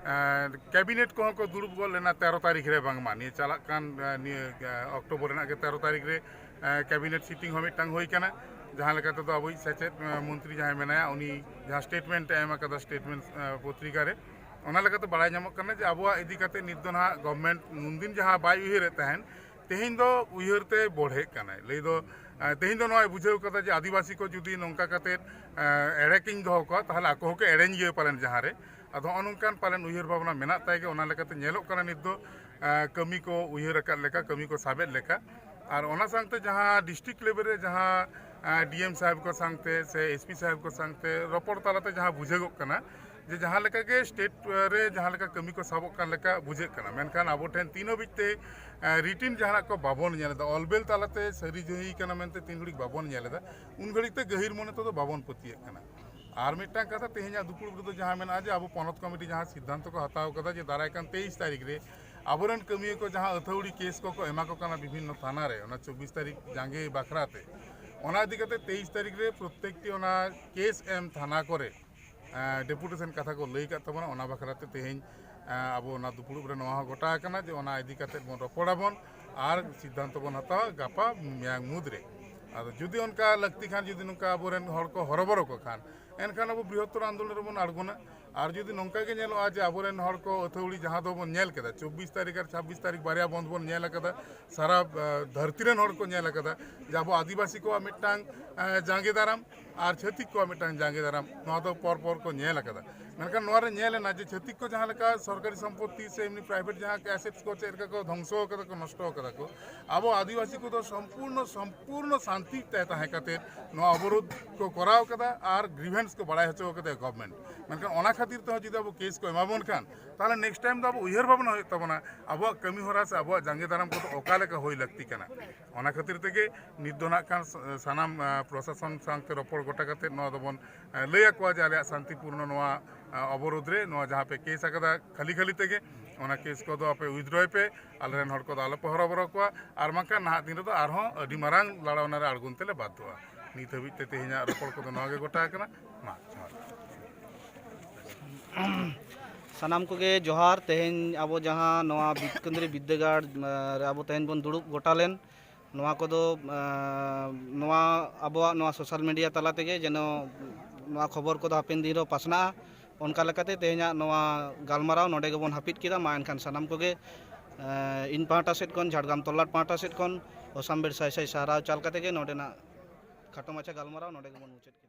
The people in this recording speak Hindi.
कैबिनेट को दुड़ब गो लेना 13 तारीख रे बांगमा निये चालाक कान अक्टोबर रेना 13 तारीख रे कैबिनेट सीटिंग हो मिटटांग होई काना जहाँ लेकाते तो अबो सेचेद मंत्री जहाँ मेनाया उनी जहाँ स्टेटमेंट एम अकादा स्टेटमेंट पत्रिका रे ओना लेकाते बाड़ाय ᱧᱟᱢᱚᱜ ᱠᱟᱱᱟ ᱡᱮ ᱟᱵᱚᱣᱟᱜ ᱤᱫᱤ ᱠᱟᱛᱮ ᱱᱤᱛ ᱫᱚ ᱱᱟᱦᱟᱜ ᱜᱚᱵᱷᱚᱨᱱᱢᱮᱱᱴ ᱱᱩᱱᱫᱤᱱ ᱡᱟᱦᱟᱸ ᱵᱟᱭ ᱩᱭᱦᱟᱹᱨᱮᱫ ᱛᱟᱦᱮᱱ ᱛᱮᱦᱮᱧ ᱫᱚ ᱩᱭᱦᱟᱹᱨᱛᱮ ᱵᱚᱲᱦᱮᱜ ᱠᱟᱱᱟᱭ ᱞᱟᱹᱭ ᱫᱚ ᱛᱮᱦᱮᱧ ᱫᱚ ᱱᱚᱣᱟᱭ ᱵᱩᱡᱷᱟᱹᱣ ᱠᱟᱫᱟ ᱡᱮ ᱟᱹᱫᱤᱵᱟᱹᱥᱤ ᱠᱚ ᱡᱩᱫᱤ ᱱᱚᱝᱠᱟ ᱠᱟᱛᱮ ᱮᱲᱮ ᱠᱤᱧ ᱫᱚᱦᱚ ᱠᱚᱣᱟ ᱛᱟᱦᱞᱮ ᱟᱠᱚ ᱦᱚᱸᱠᱚ ᱮᱲᱮᱧ ᱜᱮᱭᱟ ᱯᱟᱞᱮᱱ ᱡᱟᱦᱟᱸ ᱨᱮ ᱟᱫᱚ ᱱᱚᱜᱼᱚ ᱱᱚᱝᱠᱟᱱ ᱯᱟᱞᱮᱱ ᱩᱭᱦᱟᱹᱨ ᱵᱷᱟᱵᱽᱱᱟ ᱢᱮᱱᱟᱜ ᱛᱟᱭ ᱜᱮ ᱚᱱᱟ ᱞᱮᱠᱟᱛᱮ ᱧᱮᱞᱚᱜ ᱠᱟᱱᱟ ᱱᱤᱛ ᱫᱚ ᱠᱟᱹᱢᱤ ᱠᱚ ᱩᱭᱦᱟᱹᱨ ᱟᱠᱟᱫ ᱞᱮᱠᱟ ᱠᱟᱹᱢᱤ ᱠᱚ ᱥᱟᱵᱮᱫ ᱞᱮᱠᱟ ᱟᱨ ᱚᱱᱟ ᱥᱟᱶᱛᱮ ᱡᱟᱦᱟᱸ ᱰᱤᱥᱴᱨᱤक्ट লেভেল ᱨᱮ ᱡᱟᱦᱟᱸ ᱰᱤএᱢ साहब को सांगते से एसपी साहब को सांगते रपड़ तालाते जहाँ बुझेगोग कना जे जहाँ लेका के स्टेट रे जहाँ लेका कमी को साबक कान लेका बुझे कना मेनखान आबो ठेन तीनो बिते रिटिन जहाँ को बाबन नेलेदा ऑलबेल तालाते सरी जही कना मेनते तीन घड़ी बाबन नेलेदा उन घड़ी ते गहिर मने तो बाबन पतिये कना और मिट्टां कथा तेहेना दुपुर तो जहाँ मेना जे आबो पनत कमिटी जहाँ सिद्धांत को हताव कदा जे दाराय कान 23 तारीख रे आबोरन कमिये को जहाँ अथौड़ी केस को एमा को कना विभिन्न थाना रे 24 तारीख जांगे बाखराते ओना इदी कते 23 तारीख रे प्रत्येकटी ओना केस एम थाना करे डेपुटेशन कथा को लई का तबना ओना बाखराते तेहेन आबो ओना दुपुर रे नोहा गोटा कना जे ओना इदी कते बन रपड़ाबन और सिद्धांत बन हता गापा म्यांग मुद्रे आदो जुदी उनका लगती खान जुदी नुका आबोरेन हर को हरबरो को खान एनखान अब बृहत्तर आंदोलन रे बन आड़गोना और जुदी नौका के नेलो आज आबोरेन हर को अथौड़ी जहाँ दो बन नेल केदा 24 तारीख और 26 तारीख बारिया बंद बन नेल कदा सारा धरती रेन हर को नेल कदा जे आबो आदिवासी को मिट्टांग जांगे दाराम और छतिक को मिट्टांग जांगे दाराम नोआ दो पर को नेल कदा मेनखान नोआ रे नेल ना जे छतिक को जहाँ लेका सरकारी संपत्ति से एमनी प्राइवेट जहाँ के एसेट्स को चेरका को ध्वंसो कदा को नष्ट कदा को आबो आदिवासी को तो संपूर्ण शांति तय ताहे खातिर नोआ अवरोध को कराव कदा और ग्रीवेंस को बढ़ाई हचो कदा गवर्नमेंट मेनखान ओना खातिर तो जुदी अब केस को एमाबन खान ताहले नेक्स्ट टाइम तो अब उयहर भावना हो तबना अब कमी होरा से अब जांगे दाराम को तो ओका लेका होई लगती कना ओना खातिर तेगे नित दो ना खान सानाम प्रशासन सांगते रपड़ गोटा कते नोआ दबन लैया को जे आले शांतिपूर्ण नोआ अवरोध रे नोआ जहाँ पे केस आकदा खाली खाली तेगे ओना केस को दो आपे विथड्रॉय पे आलेरन हर को दो आलो पहरबरो को आर माका नाहा दिन रे आरहों अडी मारांग लड़ावना रे आड़गुन तेले बाध्यवा नित हबी ते तेहेना रपड़ को दो नोआ गे गोटा कना मा सानाम को गे जोहार तेहेन अब जहाँ नवा केंद्रीय विद्यागार अब तेहेन बन दुड़ुब गोटालेन नवा को दो नवा अबवा नवा सोशल मीडिया तला तेगे जेनो नवा खबर को दो हापेन दिन रो पासना उनका लेकाते तेहेना नवा गालमाराव नोडे गेबन हापिट किदा मा एनखान सानाम को गे इन पाहटा सेट कोन झाड़ग्राम तल्लाट पाहटा सेट कोन ओसामबेर साय साय साराव चाल काते गे नोडेना खाटो माछा गालमाराव नोडे गेबन मुचाद।